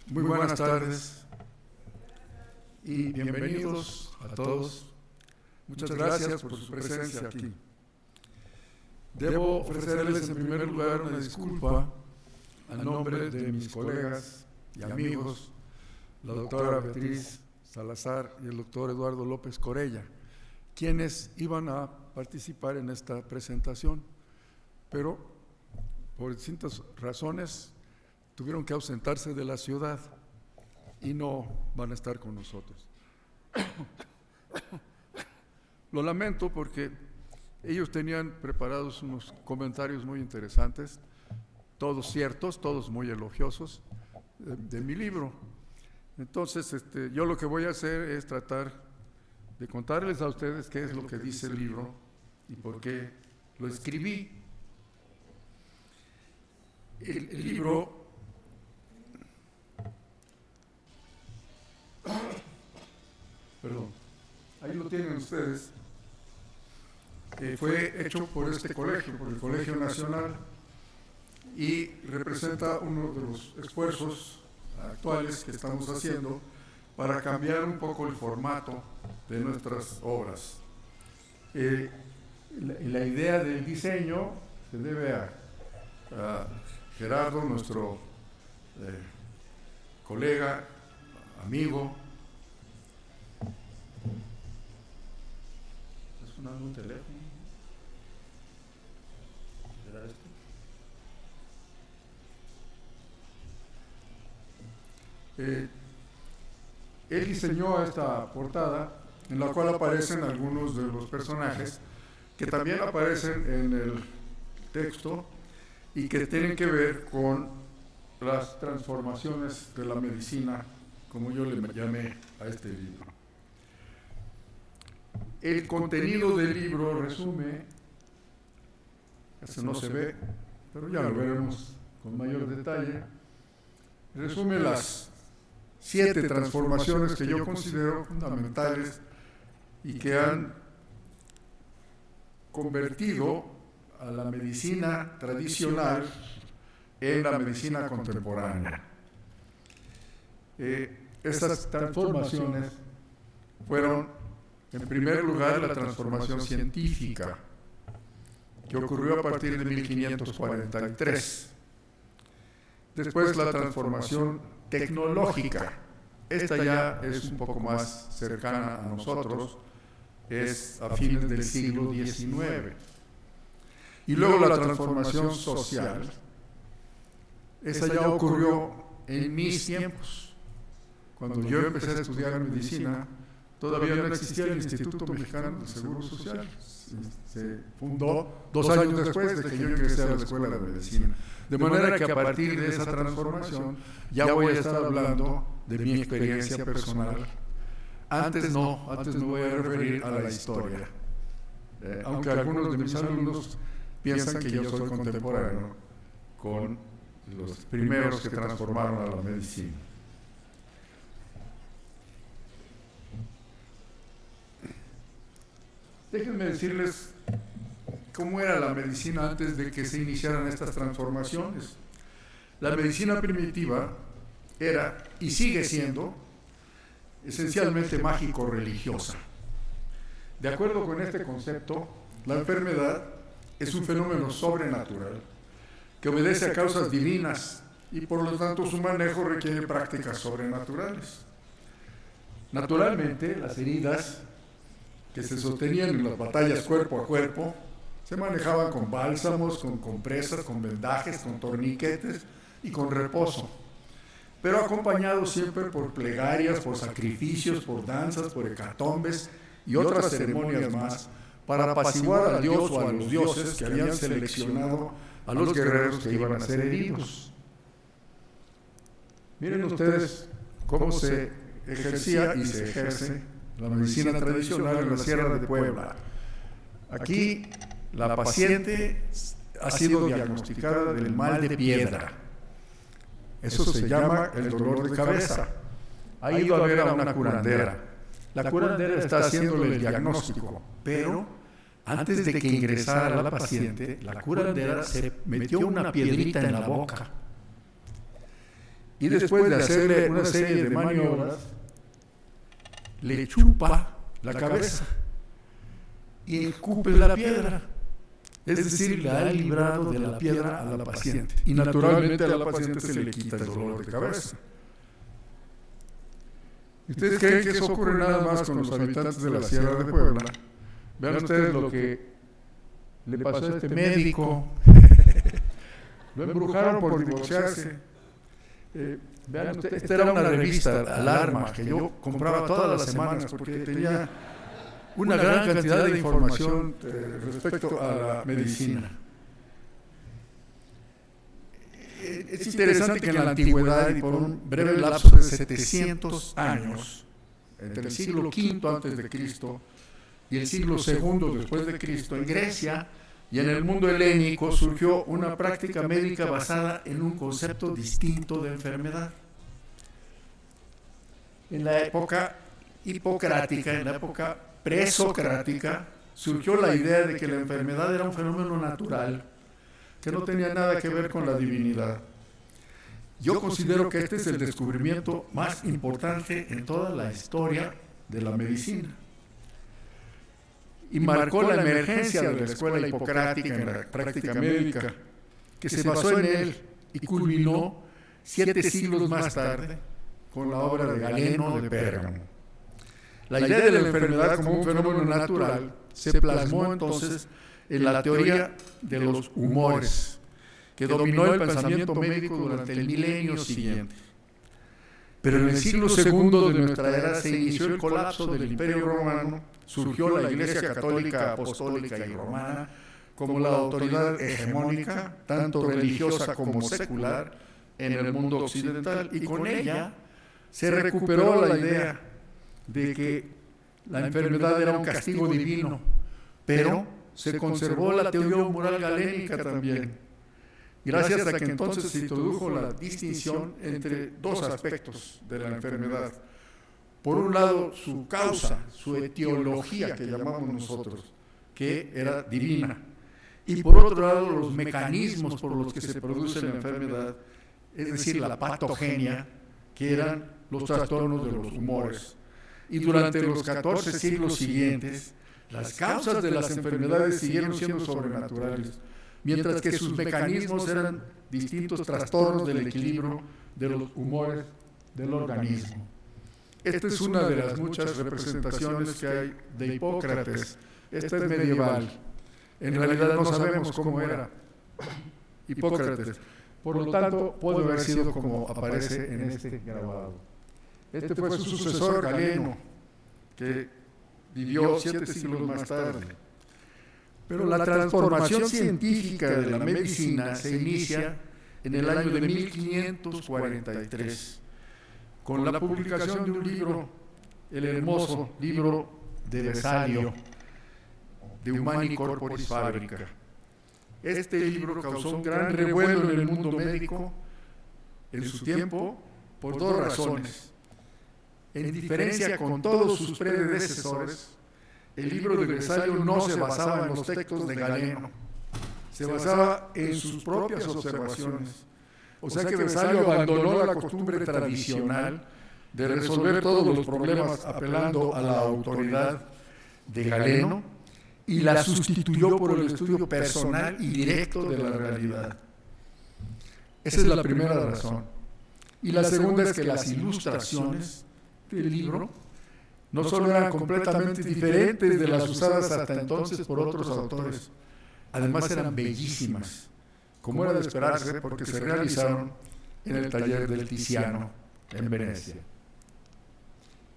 Muy buenas tardes y bienvenidos a todos. Muchas gracias por su presencia aquí. Debo ofrecerles en primer lugar una disculpa al nombre de mis colegas y amigos, la doctora Beatriz Salazar y el doctor Eduardo López Corella, quienes iban a participar en esta presentación, pero por distintas razones tuvieron que ausentarse de la ciudad y no van a estar con nosotros. Lo lamento porque ellos tenían preparados unos comentarios muy interesantes, todos ciertos, todos muy elogiosos, de mi libro. Entonces, yo lo que voy a hacer es tratar de contarles a ustedes qué es lo que dice el libro y por qué lo escribí. El libro ahí lo tienen ustedes, fue hecho por este colegio, por el Colegio Nacional, y representa uno de los esfuerzos actuales que estamos haciendo para cambiar un poco el formato de nuestras obras. La idea del diseño se debe a Gerardo, nuestro colega, amigo. ¿Está sonando un teléfono? ¿Será esto? Él diseñó esta portada en la cual aparecen algunos de los personajes que también aparecen en el texto y que tienen que ver con las transformaciones de la medicina, como yo le llamé a este libro. El contenido del libro resume, eso no se ve, pero ya lo veremos con mayor detalle, resume las 7 transformaciones que yo considero fundamentales y que han convertido a la medicina tradicional en la medicina contemporánea. Estas transformaciones fueron, en primer lugar, la transformación científica, que ocurrió a partir de 1543. Después, la transformación tecnológica. Esta ya es un poco más cercana a nosotros, es a fines del siglo XIX. Y luego la transformación social. Esa ya ocurrió en mis tiempos. Cuando yo empecé a estudiar medicina, todavía no existía el Instituto Mexicano del Seguro Social. Se fundó 2 años después de que yo ingresé a la Escuela de Medicina. De manera que a partir de esa transformación ya voy a estar hablando de mi experiencia personal. Antes me voy a referir a la historia. Aunque algunos de mis alumnos piensan que yo soy contemporáneo con los primeros que transformaron a la medicina. Déjenme decirles cómo era la medicina antes de que se iniciaran estas transformaciones. La medicina primitiva era, y sigue siendo, esencialmente mágico-religiosa. De acuerdo con este concepto, la enfermedad es un fenómeno sobrenatural que obedece a causas divinas y por lo tanto su manejo requiere prácticas sobrenaturales. Naturalmente, las heridas que se sostenían en las batallas cuerpo a cuerpo se manejaban con bálsamos, con compresas, con vendajes, con torniquetes y con reposo, pero acompañados siempre por plegarias, por sacrificios, por danzas, por hecatombes y otras ceremonias más para apaciguar al dios o a los dioses que habían seleccionado a los guerreros que iban a ser heridos. Miren ustedes cómo se ejercía y se ejerce la medicina tradicional en la Sierra de Puebla. Aquí la paciente ha sido diagnosticada del mal de piedra. Eso se llama el dolor de cabeza. Ha ido a ver a una curandera. La curandera está haciéndole el diagnóstico, pero antes de que ingresara la paciente, la curandera se metió una piedrita en la boca y después de hacerle una serie de maniobras, le chupa la cabeza y escupe la piedra. Es decir, le ha librado de la piedra a la paciente. Y naturalmente a la paciente se le quita el dolor de cabeza. ¿Ustedes creen que eso ocurre nada más con los habitantes de la Sierra de Puebla? Vean ustedes lo que le pasó a este médico. Lo embrujaron por divorciarse. Vean ustedes, esta era una revista, Alarma, que yo compraba todas las semanas porque tenía una gran cantidad de información respecto a la medicina. Es interesante que en la antigüedad, y por un breve lapso de 700 años, entre el siglo V antes de Cristo y el siglo II después de Cristo, en Grecia y en el mundo helénico surgió una práctica médica basada en un concepto distinto de enfermedad. En la época hipocrática, en la época presocrática, surgió la idea de que la enfermedad era un fenómeno natural que no tenía nada que ver con la divinidad. Yo considero que este es el descubrimiento más importante en toda la historia de la medicina. Y marcó la emergencia de la escuela hipocrática en la práctica médica, que se basó en él y culminó 7 siglos más tarde con la obra de Galeno de Pérgamo. La idea de la enfermedad como un fenómeno natural se plasmó entonces en la teoría de los humores, que dominó el pensamiento médico durante el milenio siguiente. Pero en el siglo II de nuestra era se inició el colapso del Imperio Romano, surgió la Iglesia Católica, Apostólica y Romana como la autoridad hegemónica, tanto religiosa como secular, en el mundo occidental, y con ella se recuperó la idea de que la enfermedad era un castigo divino, pero se conservó la teoría moral galénica también, gracias a que entonces se introdujo la distinción entre dos aspectos de la enfermedad. Por un lado, su causa, su etiología, que llamamos nosotros, que era divina, y por otro lado, los mecanismos por los que se produce la enfermedad, es decir, la patogenia, que eran los trastornos de los humores. Y durante los 14 siglos siguientes, las causas de las enfermedades siguieron siendo sobrenaturales, mientras que sus mecanismos eran distintos trastornos del equilibrio de los humores del organismo. Esta es una de las muchas representaciones que hay de Hipócrates. Esta es medieval. En realidad no sabemos cómo era Hipócrates. Por lo tanto, puede haber sido como aparece en este grabado. Este fue su sucesor, Galeno, que vivió 7 siglos más tarde. Pero la transformación científica de la medicina se inicia en el año de 1543, con la publicación de un libro, el hermoso libro de Vesalio, De Humani Corporis Fabrica. Este libro causó un gran revuelo en el mundo médico en su tiempo por 2 razones. En diferencia con todos sus predecesores, el libro de Vesalio no se basaba en los textos de Galeno, se basaba en sus propias observaciones. O sea que Vesalio abandonó la costumbre tradicional de resolver todos los problemas apelando a la autoridad de Galeno y la sustituyó por el estudio personal y directo de la realidad. Esa es la primera razón. Y la segunda es que las ilustraciones del libro no solo eran completamente diferentes de las usadas hasta entonces por otros autores, además eran bellísimas, como era de esperarse, porque se realizaron en el taller del Tiziano en Venecia.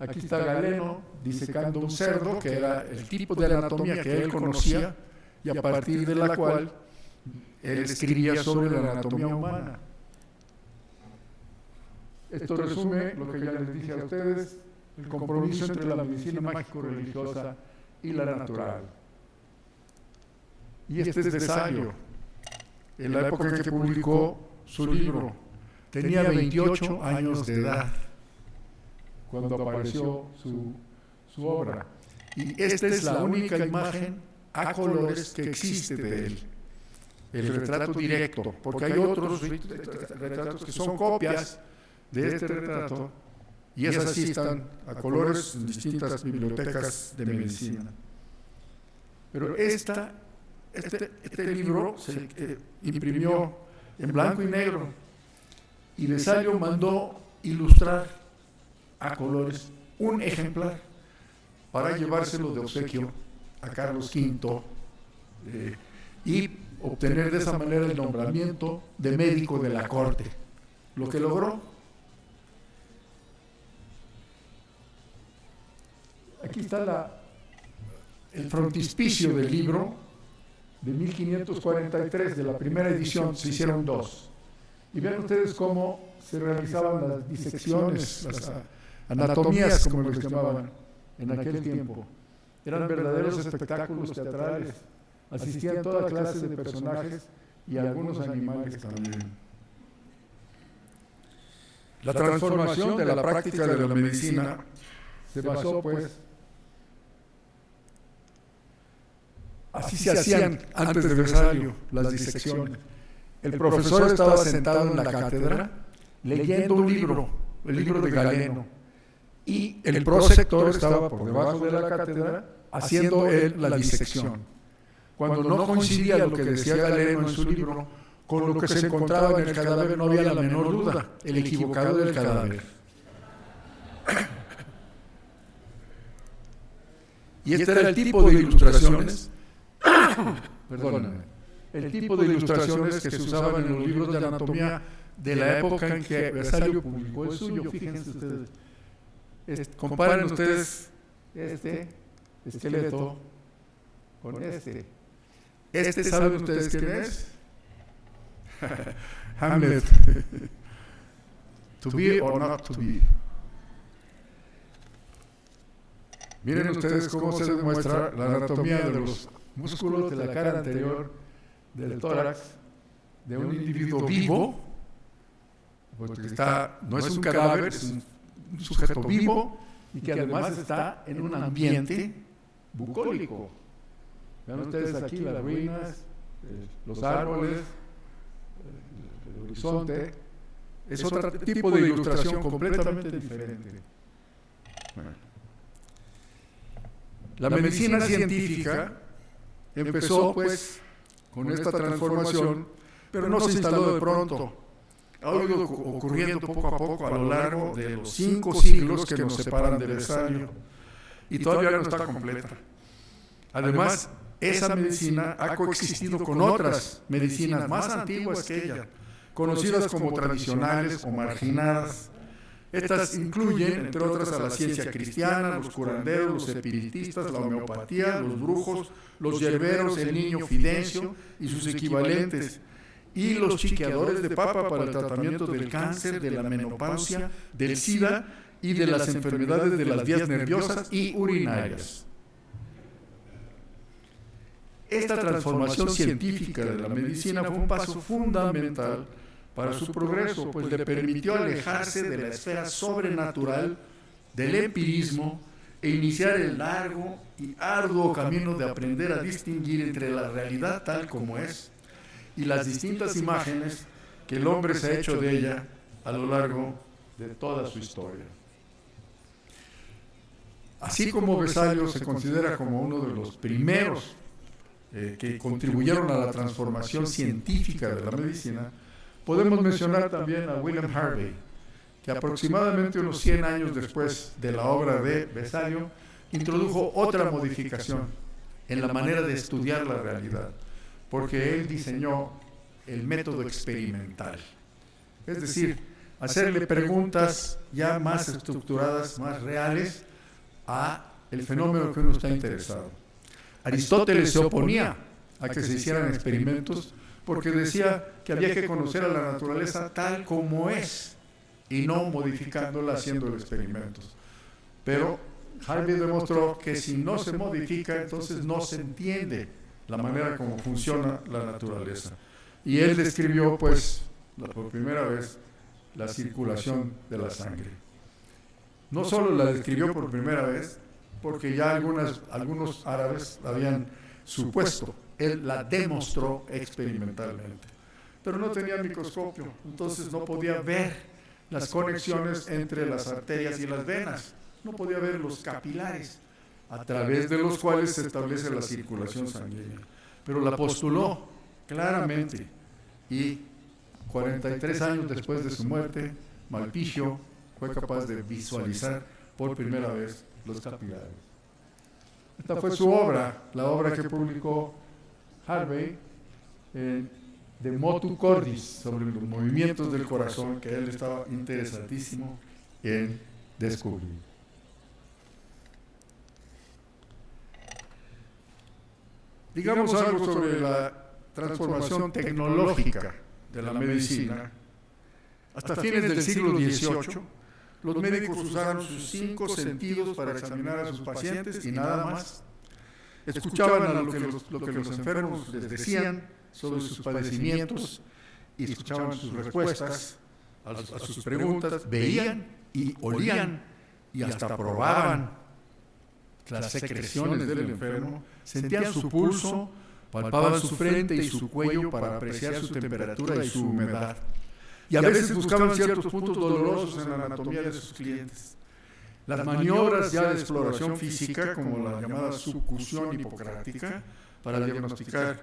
Aquí está Galeno disecando un cerdo, que era el tipo de anatomía que él conocía y a partir de la cual él escribía sobre la anatomía humana. Esto resume lo que ya les dije a ustedes, el compromiso entre la medicina mágico-religiosa y la natural. Y este es Vesalio, en la época en que publicó su libro. Tenía 28 años de edad cuando apareció su obra. Y esta es la única imagen a colores que existe de él. El retrato directo, porque hay otros retratos que son copias, de este retrato, y esas sí están a colores en distintas bibliotecas de medicina. Pero este libro se imprimió en blanco y negro, y Vesalio mandó ilustrar a colores un ejemplar para llevárselo de obsequio a Carlos V y obtener de esa manera el nombramiento de médico de la corte. Lo que logró. Aquí está el frontispicio del libro de 1543, de la primera edición. Se hicieron dos. Y vean ustedes cómo se realizaban las disecciones, las anatomías, como les llamaban en aquel tiempo. Eran verdaderos espectáculos teatrales. Asistían toda clase de personajes y algunos animales también. La transformación de la práctica de la medicina se basó, pues, así se hacían antes de Vesalio las disecciones. El profesor estaba sentado en la cátedra leyendo un libro, el libro de Galeno, y el prosector estaba por debajo de la cátedra haciendo él la disección. Cuando no coincidía lo que decía Galeno en su libro con lo que se encontraba en el cadáver, no había la menor duda, el equivocado del cadáver. Y este era el tipo de ilustraciones, perdóname, el tipo de ilustraciones que se usaban en los libros de anatomía de la época en que Vesalio publicó el suyo. Fíjense ustedes, comparen ustedes este esqueleto con este. ¿Saben ustedes quién es? Hamlet. To be or not to be. Miren ustedes cómo se demuestra la anatomía de los músculos de la cara anterior, del tórax, de un individuo vivo, porque no es un cadáver, es un sujeto vivo, y que además está en un ambiente bucólico. Vean ustedes aquí las ruinas, los árboles, el horizonte. Es otro tipo de ilustración completamente diferente. Bueno. La medicina científica empezó, pues, con esta transformación, pero no se instaló de pronto. Ha ido ocurriendo poco a poco a lo largo de los 5 siglos que nos separan de Vesalio, y todavía no está completa. Además, esa medicina ha coexistido con otras medicinas más antiguas que ella, conocidas como tradicionales o marginadas. Estas incluyen, entre otras, a la ciencia cristiana, los curanderos, los espiritistas, la homeopatía, los brujos, los yerberos, el niño Fidencio y sus equivalentes, y los chiqueadores de papa para el tratamiento del cáncer, de la menopausia, del SIDA y de las enfermedades de las vías nerviosas y urinarias. Esta transformación científica de la medicina fue un paso fundamental para su progreso, pues le permitió alejarse de la esfera sobrenatural, del empirismo, e iniciar el largo y arduo camino de aprender a distinguir entre la realidad tal como es y las distintas imágenes que el hombre se ha hecho de ella a lo largo de toda su historia. Así como Vesalio se considera como uno de los primeros que contribuyeron a la transformación científica de la medicina, podemos mencionar también a William Harvey, que aproximadamente unos 100 años después de la obra de Vesalio, introdujo otra modificación en la manera de estudiar la realidad, porque él diseñó el método experimental. Es decir, hacerle preguntas ya más estructuradas, más reales, a el fenómeno que uno está interesado. Aristóteles se oponía a que se hicieran experimentos porque decía que había que conocer a la naturaleza tal como es y no modificándola haciendo experimentos. Pero Harvey demostró que si no se modifica, entonces no se entiende la manera como funciona la naturaleza. Y él describió, pues, por primera vez, la circulación de la sangre. No solo la describió por primera vez, porque ya algunos árabes la habían supuesto, él la demostró experimentalmente. Pero no tenía microscopio, entonces no podía ver las conexiones entre las arterias y las venas. No podía ver los capilares, a través de los cuales se establece la circulación sanguínea. Pero la postuló claramente, y 43 años después de su muerte, Malpighi fue capaz de visualizar por primera vez los capilares. Esta fue su obra, la obra que publicó Harvey, de Motu Cordis, sobre los movimientos del corazón, que él estaba interesadísimo en descubrir. Digamos algo sobre la transformación tecnológica de la medicina. Hasta fines del siglo XVIII, los médicos usaron sus 5 sentidos para examinar a sus pacientes y nada más. Escuchaban a lo que los enfermos les decían sobre sus padecimientos y escuchaban sus respuestas a sus preguntas, veían y olían y hasta probaban las secreciones del enfermo, sentían su pulso, palpaban su frente y su cuello para apreciar su temperatura y su humedad. Y a veces buscaban ciertos puntos dolorosos en la anatomía de sus clientes. Las maniobras ya de exploración física, como la llamada succusión hipocrática, para diagnosticar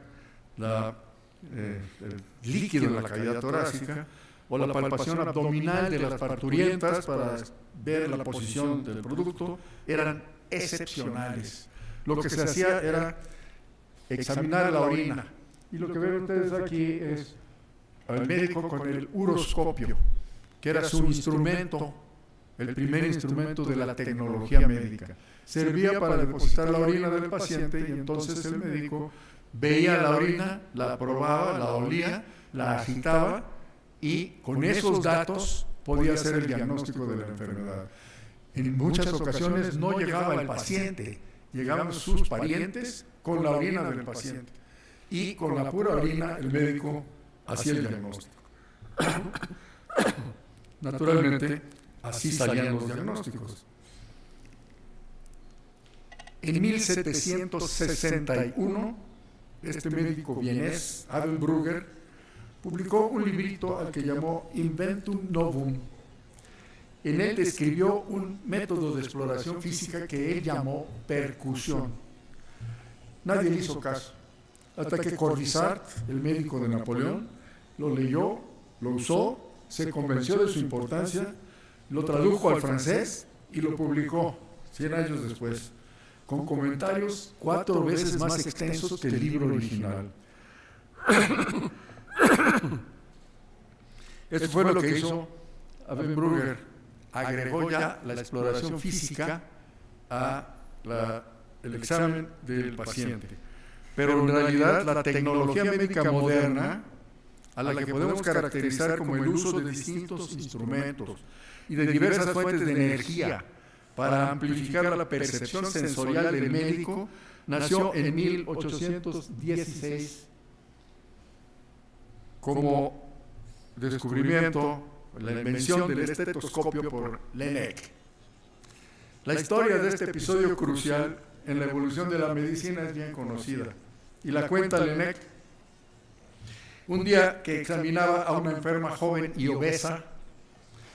el líquido en la cavidad torácica, o la palpación abdominal de las parturientas para ver la posición del producto, eran excepcionales. Lo que se hacía era examinar la orina. Y lo que ven ustedes aquí es al médico con el uroscopio, que era su instrumento, el primer instrumento de la tecnología médica. Servía para depositar la orina del paciente y entonces el médico veía la orina, la probaba, la olía, la agitaba y con esos datos podía hacer el diagnóstico de la enfermedad. En muchas ocasiones no llegaba el paciente, llegaban sus parientes con la orina del paciente y con la pura orina el médico hacía el diagnóstico. Naturalmente, así salían los diagnósticos. En 1761, este médico vienés, Abel Brugger, publicó un librito al que llamó Inventum Novum. En él describió un método de exploración física que él llamó percusión. Nadie le hizo caso, hasta que Corvisart, el médico de Napoleón, lo leyó, lo usó, se convenció de su importancia, lo tradujo al francés y lo publicó 100 años después, con comentarios 4 veces más extensos que el libro original. Esto fue lo que hizo Abel Brugger. Agregó ya la exploración física al examen del paciente. Pero en realidad la tecnología médica moderna, a la que podemos caracterizar como el uso de distintos instrumentos y de diversas fuentes de energía para amplificar la percepción sensorial del médico, nació en 1816 como descubrimiento, la invención del estetoscopio por Laennec. La historia de este episodio crucial en la evolución de la medicina es bien conocida y la cuenta Laennec. Un día que examinaba a una enferma joven y obesa,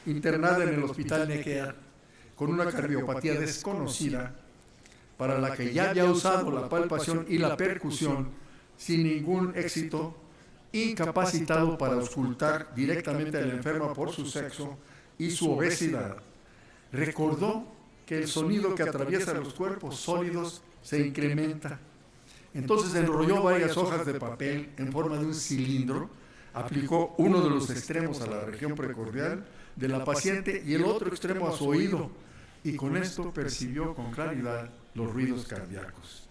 internada en el hospital Necker, con una cardiopatía desconocida, para la que ya había usado la palpación y la percusión sin ningún éxito, incapacitado para auscultar directamente a la enferma por su sexo y su obesidad, recordó que el sonido que atraviesa los cuerpos sólidos se incrementa. Entonces enrolló varias hojas de papel en forma de un cilindro, aplicó uno de los extremos a la región precordial de la paciente y el otro extremo a su oído, y con esto percibió con claridad los ruidos cardíacos.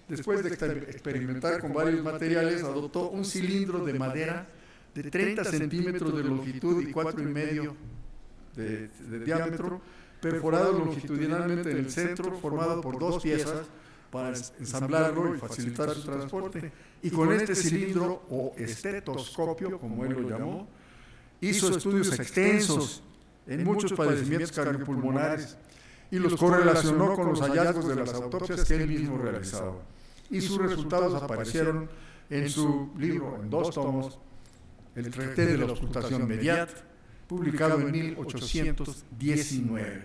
Después de experimentar con varios materiales, adoptó un cilindro de madera de 30 centímetros de longitud y 4,5 de diámetro, perforado longitudinalmente en el centro, formado por 2 piezas para ensamblarlo y facilitar su transporte. Y con este cilindro, o estetoscopio, como él lo llamó, hizo estudios extensos en muchos padecimientos cardiopulmonares y los correlacionó con los hallazgos de las autopsias que él mismo realizaba. Y sus resultados aparecieron en su libro, en 2 tomos, el Traité de la auscultación médiate publicado en 1819.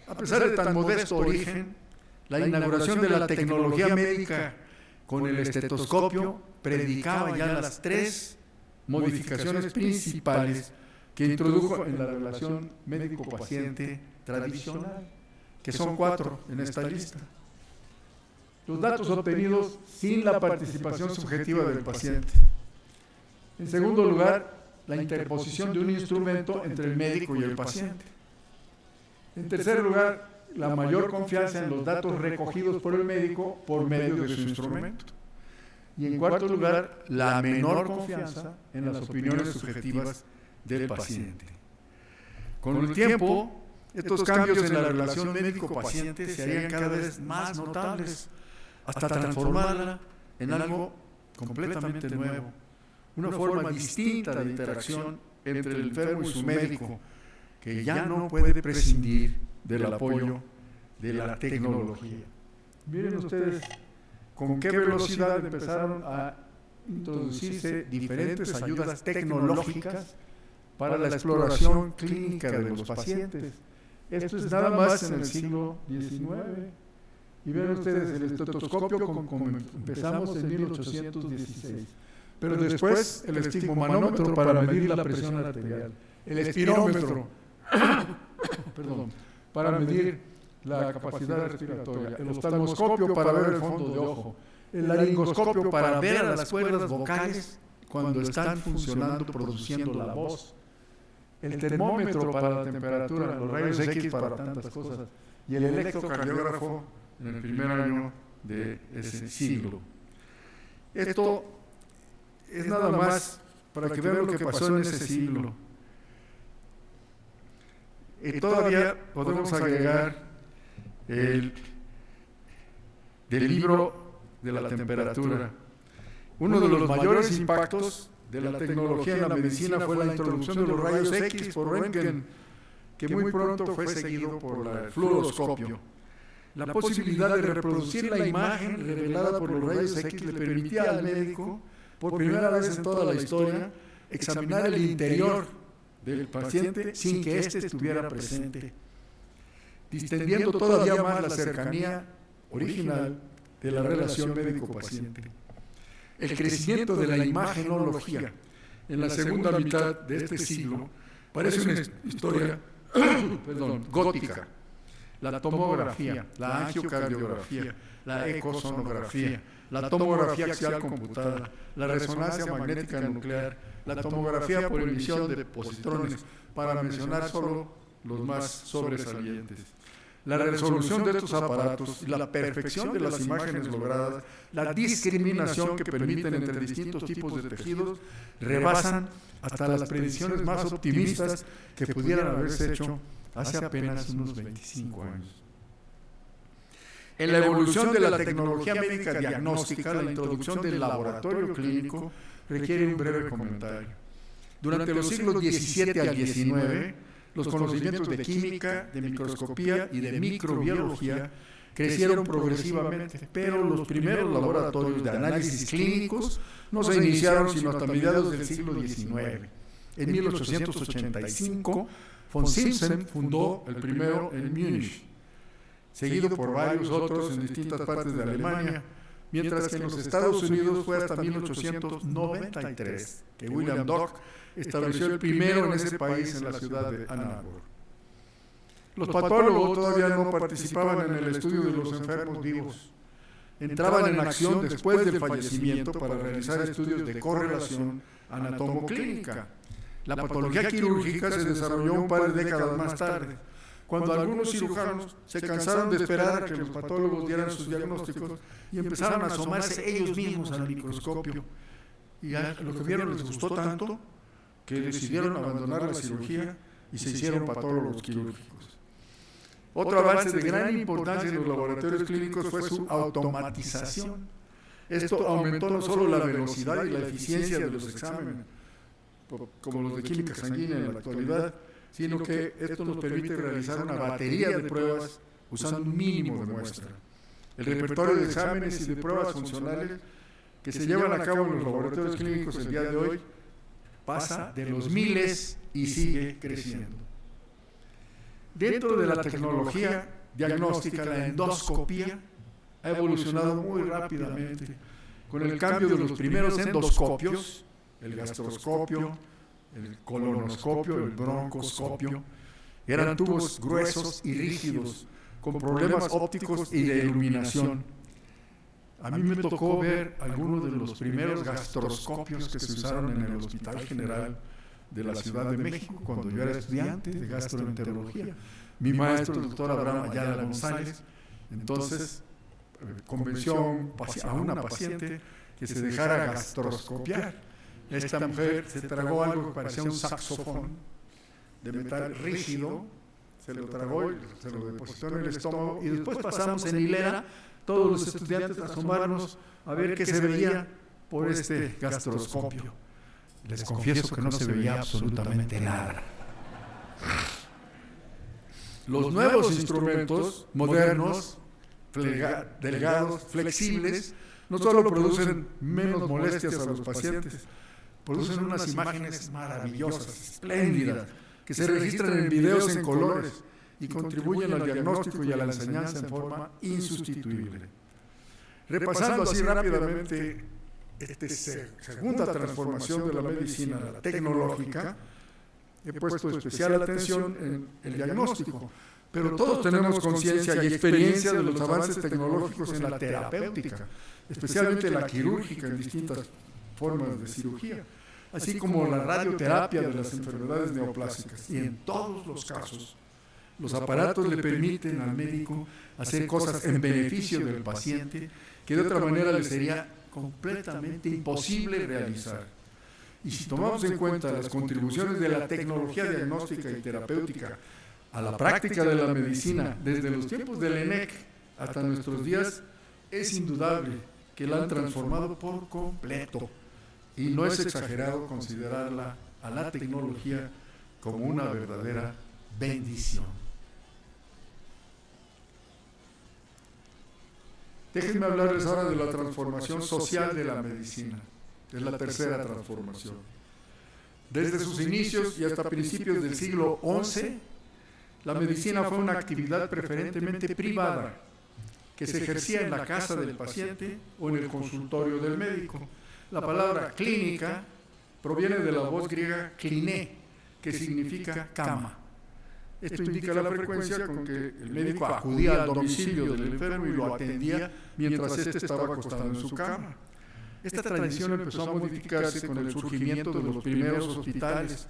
A pesar de tan modesto origen, la inauguración de la tecnología médica con el estetoscopio predicaba ya las 3 modificaciones principales que introdujo en la relación médico-paciente tradicional, que son 4 en esta lista. Los datos obtenidos sin la participación subjetiva del paciente. En segundo lugar, la interposición de un instrumento entre el médico y el paciente. En tercer lugar, la mayor confianza en los datos recogidos por el médico por medio de su instrumento. Y en cuarto lugar, la menor confianza en las opiniones subjetivas del paciente. Con el tiempo, estos cambios en la relación médico-paciente se harían cada vez más notables, hasta transformarla en algo completamente nuevo, una forma distinta de interacción entre el enfermo y su médico, que ya no puede prescindir del apoyo de la tecnología. Miren ustedes con qué velocidad empezaron a introducirse diferentes ayudas tecnológicas para la exploración clínica de los pacientes. Esto es nada más en el siglo XIX. Y ven ustedes el estetoscopio como empezamos en 1816. Pero después el estigmomanómetro para medir la presión arterial, el espirómetro para medir la capacidad respiratoria, el oftalmoscopio para ver el fondo de ojo, el laringoscopio para ver a las cuerdas vocales cuando están funcionando, produciendo la voz, el termómetro para la temperatura, los rayos X para tantas cosas, y el electrocardiógrafo en el primer año de ese siglo. Esto es nada más para que vean lo que pasó en ese siglo. Y todavía podemos agregar del libro de la temperatura. Uno de los mayores impactos de la tecnología en la medicina fue la introducción de los rayos X por Röntgen, que muy pronto fue seguido por el fluoroscopio. La posibilidad de reproducir la imagen revelada por los rayos X le permitía al médico, por primera vez en toda la historia, examinar el interior del paciente sin que éste estuviera presente, distendiendo todavía más la cercanía original de la relación médico-paciente. El crecimiento de la imagenología en la segunda mitad de este siglo parece una historia gótica. La tomografía, la angiocardiografía, la ecosonografía, la tomografía axial computada, la resonancia magnética nuclear, la tomografía por emisión de positrones, para mencionar solo los más sobresalientes. La resolución de estos aparatos y la perfección de las imágenes logradas, la discriminación que permiten entre distintos tipos de tejidos, rebasan hasta las predicciones más optimistas que pudieran haberse hecho hace apenas unos 25 años. En la evolución de la tecnología médica diagnóstica, la introducción del laboratorio clínico requiere un breve comentario. Durante los siglos XVII al XIX, los conocimientos de química, de microscopía y de microbiología crecieron progresivamente, pero los primeros laboratorios de análisis clínicos no se iniciaron sino hasta mediados del siglo XIX. En 1885, von Simpson fundó el primero en Múnich, seguido por varios otros en distintas partes de Alemania, mientras que en los Estados Unidos fue hasta 1893 que William Dock estableció el primero en ese país en la ciudad de Ann Arbor. Los patólogos todavía no participaban en el estudio de los enfermos vivos. Entraban en acción después del fallecimiento para realizar estudios de correlación anatomoclínica. La patología quirúrgica se desarrolló un par de décadas más tarde, cuando algunos cirujanos se cansaron de esperar a que los patólogos dieran sus diagnósticos y empezaron a asomarse ellos mismos al microscopio. Y a lo que vieron les gustó tanto que decidieron abandonar la cirugía y se hicieron patólogos quirúrgicos. Otro avance de gran importancia en los laboratorios clínicos fue su automatización. Esto aumentó no solo la velocidad y la eficiencia de los exámenes, como los de química sanguínea en la actualidad, sino que esto nos permite realizar una batería de pruebas usando un mínimo de muestra. El repertorio de exámenes y de pruebas funcionales que se llevan a cabo en los laboratorios clínicos el día de hoy pasa de los miles y sigue creciendo. Dentro de la tecnología diagnóstica, la endoscopía ha evolucionado muy rápidamente, con el cambio de los primeros endoscopios, el gastroscopio, el colonoscopio, el broncoscopio. Eran tubos gruesos y rígidos, con problemas ópticos y de iluminación. A mí me tocó ver algunos de los primeros gastroscopios que se usaron en el Hospital General de la Ciudad de México cuando yo era estudiante de gastroenterología. Mi maestro, el doctor Abraham Ayala González, entonces convenció a una paciente que se dejara gastroscopiar. Esta mujer se tragó algo que parecía un saxofón de metal rígido, se lo tragó y se lo depositó en el estómago, y después pasamos en hilera todos los estudiantes a asomarnos a ver qué se veía por este gastroscopio. Les confieso que no se veía absolutamente nada. Los nuevos instrumentos modernos, delgados, flexibles, no solo producen menos molestias a los pacientes, producen unas imágenes maravillosas, espléndidas, que se registran en videos en colores y contribuyen al diagnóstico y a la enseñanza en forma insustituible. Repasando así rápidamente esta segunda transformación de la medicina, la tecnológica, he puesto especial atención en el diagnóstico, pero todos tenemos conciencia y experiencia de los avances tecnológicos en la terapéutica, especialmente la quirúrgica en distintas formas de cirugía, así como la radioterapia de las enfermedades neoplásicas. Y en todos los casos, los aparatos le permiten al médico hacer cosas en beneficio del paciente que de otra manera le sería completamente imposible realizar. Y si tomamos en cuenta las contribuciones de la tecnología diagnóstica y terapéutica a la práctica de la medicina desde los tiempos del ENEC hasta nuestros días, es indudable que la han transformado por completo. Y no es exagerado considerarla a la tecnología como una verdadera bendición. Déjenme hablarles ahora de la transformación social de la medicina. Es la tercera transformación. Desde sus inicios y hasta principios del siglo XI, la medicina fue una actividad preferentemente privada, que se ejercía en la casa del paciente o en el consultorio del médico. La palabra clínica proviene de la voz griega kliné, que significa cama. Esto indica la frecuencia con que el médico acudía al domicilio del enfermo y lo atendía mientras éste estaba acostado en su cama. Esta tradición empezó a modificarse con el surgimiento de los primeros hospitales,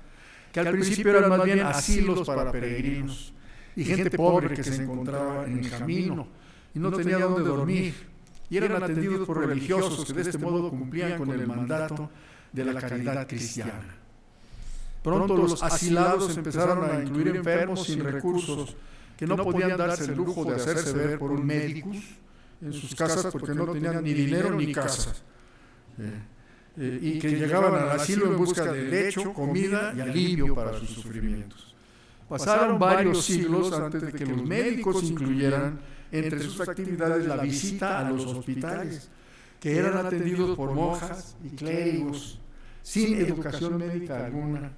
que al principio eran más bien asilos para peregrinos y gente pobre que se encontraba en el camino y no tenía dónde dormir, y eran atendidos por religiosos que de este modo cumplían con el mandato de la caridad cristiana. Pronto los asilados empezaron a incluir enfermos sin recursos que no podían darse el lujo de hacerse ver por un médicus en sus casas porque no tenían ni dinero ni casas, y que llegaban al asilo en busca de lecho, comida y alivio para sus sufrimientos. Pasaron varios siglos antes de que los médicos incluyeran entre sus actividades la visita a los hospitales, que eran atendidos por monjas y clérigos sin educación médica alguna,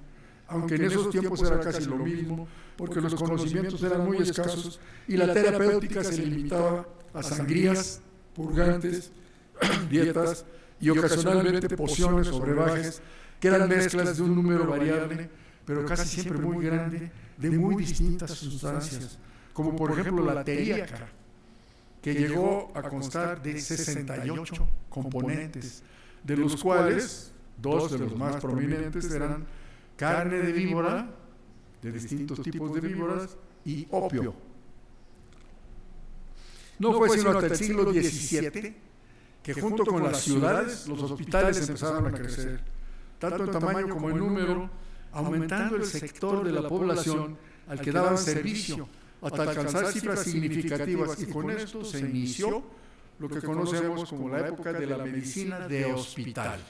aunque en esos tiempos era casi lo mismo, porque los conocimientos eran muy escasos y la terapéutica se limitaba a sangrías, purgantes, dietas y ocasionalmente pociones o brebajes, que eran mezclas de un número variable, pero casi siempre muy grande, de muy distintas sustancias, como por ejemplo la teríaca, que llegó a constar de 68 componentes, de los cuales dos de los más prominentes eran carne de víbora, de distintos tipos de víboras, y opio. No fue sino hasta el siglo XVII que junto con las ciudades, los hospitales empezaron a crecer, tanto en tamaño como en número, aumentando el sector de la población al que daban servicio, hasta alcanzar cifras significativas, y con esto se inició lo que conocemos como la época de la medicina de hospital.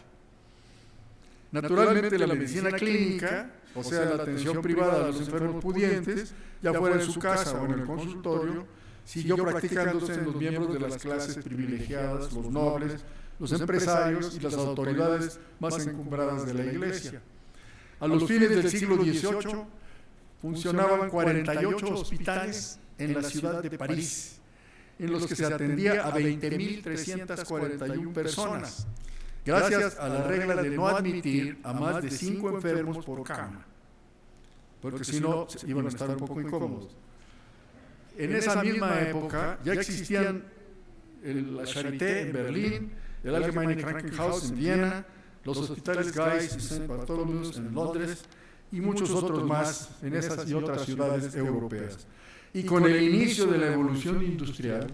Naturalmente, la medicina clínica, o sea, la atención privada a los enfermos pudientes, ya fuera en su casa o en el consultorio, siguió practicándose en los miembros de las clases privilegiadas, los nobles, los empresarios y las autoridades más encumbradas de la Iglesia. A los fines del siglo XVIII funcionaban 48 hospitales en la ciudad de París, en los que se atendía a 20.341 personas, gracias a la regla de no admitir a más de 5 enfermos por cama, porque si no iban a estar un poco incómodos. En esa misma época ya existían la Charité en Berlín, el Allgemeine Krankenhaus en Viena, los hospitales Guy's y St. Bartholomew's en Londres y muchos otros más en esas y otras ciudades europeas. Y con el inicio de la evolución industrial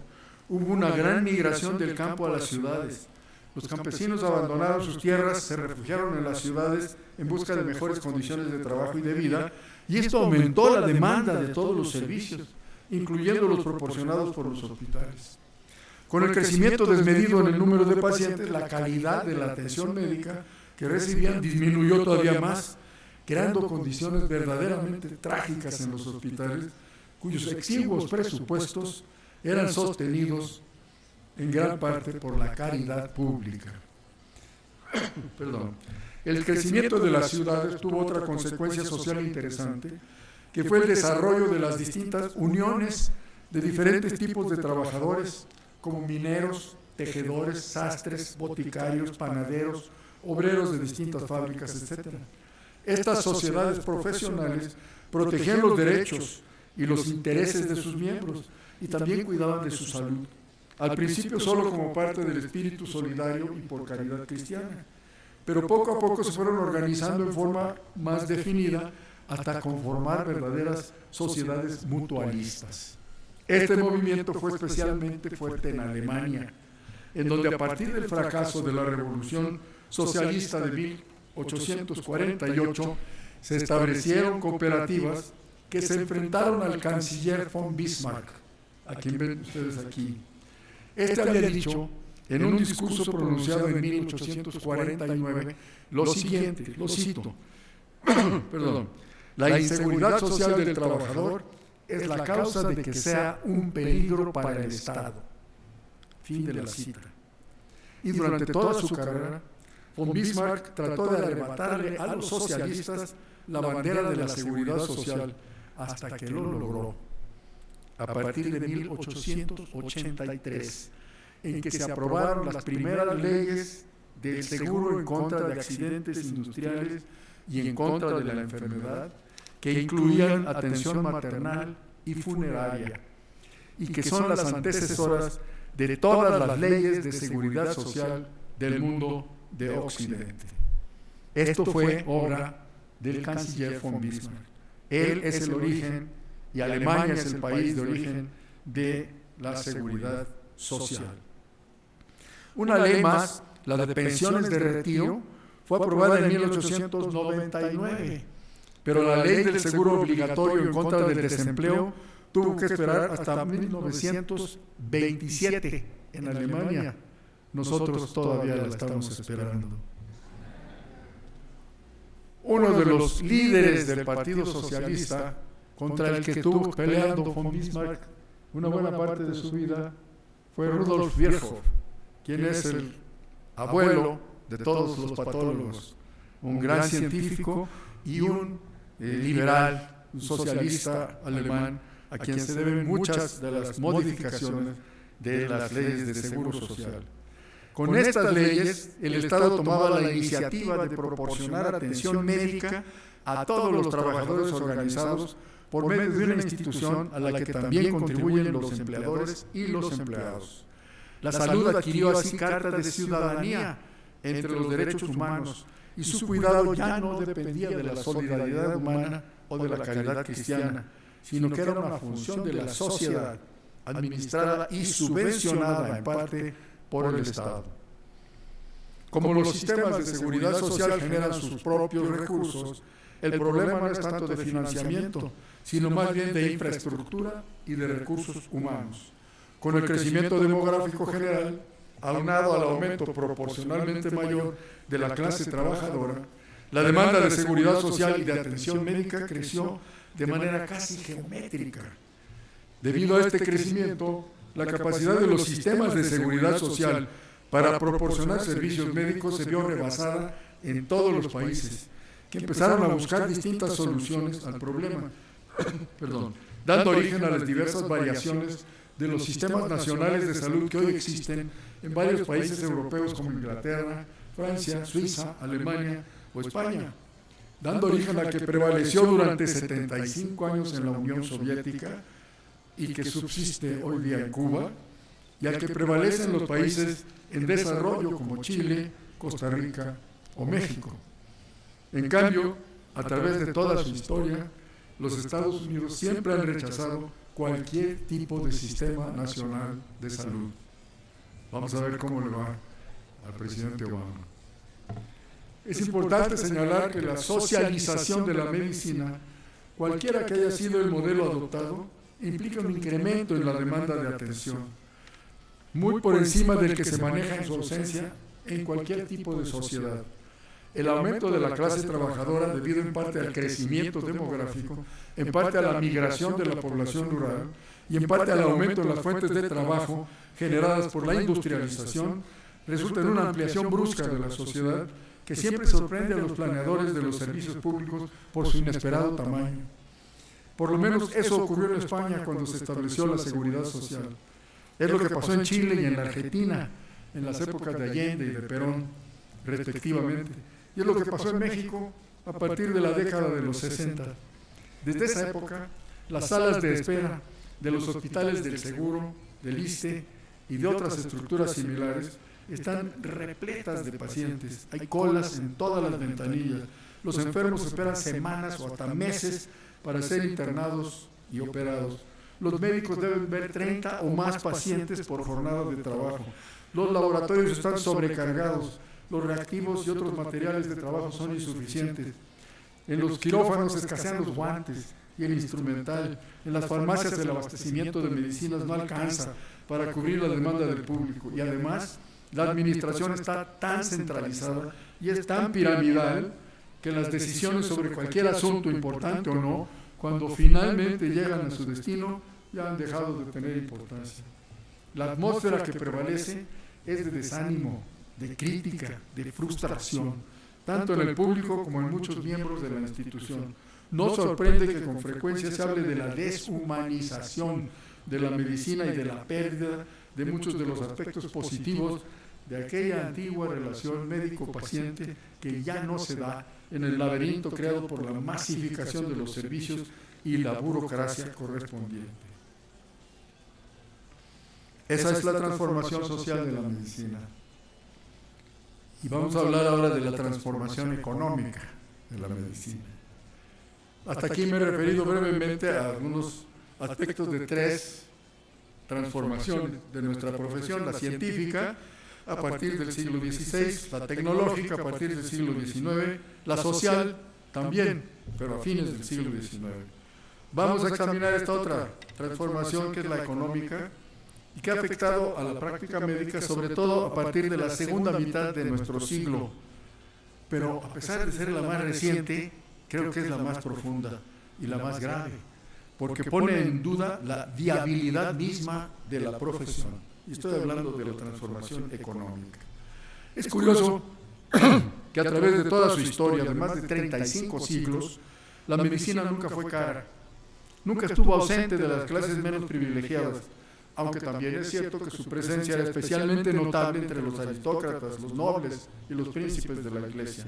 hubo una gran migración del campo a las ciudades. Los campesinos abandonaron sus tierras, se refugiaron en las ciudades en busca de mejores condiciones de trabajo y de vida, y esto aumentó la demanda de todos los servicios, incluyendo los proporcionados por los hospitales. Con el crecimiento desmedido en el número de pacientes, la calidad de la atención médica que recibían disminuyó todavía más, creando condiciones verdaderamente trágicas en los hospitales, cuyos exiguos presupuestos eran sostenidos en gran parte por la caridad pública. El crecimiento de las ciudades tuvo otra consecuencia social interesante, que fue el desarrollo de las distintas uniones de diferentes tipos de trabajadores, como mineros, tejedores, sastres, boticarios, panaderos, obreros de distintas fábricas, etc. Estas sociedades profesionales protegían los derechos y los intereses de sus miembros y también cuidaban de su salud, al principio solo como parte del espíritu solidario y por caridad cristiana, pero poco a poco se fueron organizando en forma más definida hasta conformar verdaderas sociedades mutualistas. Este movimiento fue especialmente fuerte en Alemania, en donde a partir del fracaso de la Revolución Socialista de 1848 se establecieron cooperativas que se enfrentaron al canciller von Bismarck, a quien ven ustedes aquí. Este había dicho en un discurso pronunciado en 1849 lo siguiente, lo cito, la inseguridad social del trabajador es la causa de que sea un peligro para el Estado. Fin de la cita. Y durante toda su carrera, von Bismarck trató de arrebatarle a los socialistas la bandera de la seguridad social hasta que lo logró. A partir de 1883, en que se aprobaron las primeras leyes del seguro en contra de accidentes industriales y en contra de la enfermedad, que incluían atención maternal y funeraria, y que son las antecesoras de todas las leyes de seguridad social del mundo de Occidente. Esto fue obra del canciller von Bismarck. Él es el origen, y Alemania es el país de origen de la seguridad social. Una ley más, la de pensiones de retiro, fue aprobada en 1899, pero la ley del seguro obligatorio en contra del desempleo tuvo que esperar hasta 1927 en Alemania. Nosotros todavía la estamos esperando. Uno de los líderes del Partido Socialista, contra el que estuvo peleando von Bismarck una buena parte de su vida, fue Rudolf Virchow, quien es el abuelo de todos los patólogos, un gran científico y un liberal, un socialista alemán, a quien se deben muchas de las modificaciones de las leyes de seguro social. Con estas leyes, el Estado tomaba la iniciativa de proporcionar atención médica a todos los trabajadores organizados por medio de una institución a la que también contribuyen los empleadores y los empleados. La salud adquirió así carta de ciudadanía entre los derechos humanos, y su cuidado ya no dependía de la solidaridad humana o de la caridad cristiana, sino que era una función de la sociedad, administrada y subvencionada en parte por el Estado. Como los sistemas de seguridad social generan sus propios recursos, el problema no es tanto de financiamiento, sino más bien de infraestructura y de recursos humanos. Con el crecimiento demográfico general, aunado al aumento proporcionalmente mayor de la clase trabajadora, la demanda de seguridad social y de atención médica creció de manera casi geométrica. Debido a este crecimiento, la capacidad de los sistemas de seguridad social para proporcionar servicios médicos se vio rebasada en todos los países, que empezaron a buscar distintas soluciones al problema, dando origen a las diversas variaciones de los sistemas nacionales de salud que hoy existen en varios países europeos como Inglaterra, Francia, Suiza, Alemania o España, dando origen al que prevaleció durante 75 años en la Unión Soviética y que subsiste hoy día en Cuba, y al que prevalece en los países en desarrollo como Chile, Costa Rica o México. En cambio, a través de toda su historia, los Estados Unidos siempre han rechazado cualquier tipo de sistema nacional de salud. Vamos a ver cómo le va al presidente Obama. Es importante señalar que la socialización de la medicina, cualquiera que haya sido el modelo adoptado, implica un incremento en la demanda de atención, muy por encima del que se maneja en su ausencia en cualquier tipo de sociedad. El aumento de la clase trabajadora, debido en parte al crecimiento demográfico, en parte a la migración de la población rural y en parte al aumento en las fuentes de trabajo generadas por la industrialización, resulta en una ampliación brusca de la sociedad que siempre sorprende a los planeadores de los servicios públicos por su inesperado tamaño. Por lo menos eso ocurrió en España cuando se estableció la seguridad social. Es lo que pasó en Chile y en la Argentina, en las épocas de Allende y de Perón, respectivamente. Y es lo que pasó en México a partir de la década de los 60. Desde esa época, las salas de espera de los hospitales del Seguro, del ISSSTE y de otras estructuras similares están repletas de pacientes. Hay colas en todas las ventanillas. Los enfermos esperan semanas o hasta meses para ser internados y operados. Los médicos deben ver 30 o más pacientes por jornada de trabajo. Los laboratorios están sobrecargados. Los reactivos y otros materiales de trabajo son insuficientes. En los quirófanos escasean los guantes y el instrumental. En las farmacias el abastecimiento de medicinas no alcanza para cubrir la demanda del público. Y además, la administración está tan centralizada y es tan piramidal que las decisiones sobre cualquier asunto, importante o no, cuando finalmente llegan a su destino, ya han dejado de tener importancia. La atmósfera que prevalece es de desánimo, de crítica, de frustración, tanto en el público como en muchos miembros de la institución. No sorprende que con frecuencia se hable de la deshumanización de la medicina y de la pérdida de muchos de los aspectos positivos de aquella antigua relación médico-paciente que ya no se da en el laberinto creado por la masificación de los servicios y la burocracia correspondiente. Esa es la transformación social de la medicina. Y vamos a hablar ahora de la transformación económica de la medicina. Hasta aquí me he referido brevemente a algunos aspectos de tres transformaciones de nuestra profesión: la científica a partir del siglo XVI, la tecnológica a partir del siglo XIX, la social también, pero a fines del siglo XIX. Vamos a examinar esta otra transformación, que es la económica, y que ha afectado a la práctica médica, sobre todo a partir de la segunda mitad de nuestro siglo. Pero a pesar de ser la más reciente, creo que es la más profunda y la más grave, porque pone en duda la viabilidad misma de la profesión. Y estoy hablando de la transformación económica. Es curioso que a través de toda su historia, de más de 35 siglos, la medicina nunca fue cara. Nunca estuvo ausente de las clases menos privilegiadas, aunque también es cierto que su presencia era especialmente notable entre los aristócratas, los nobles y los príncipes de la Iglesia.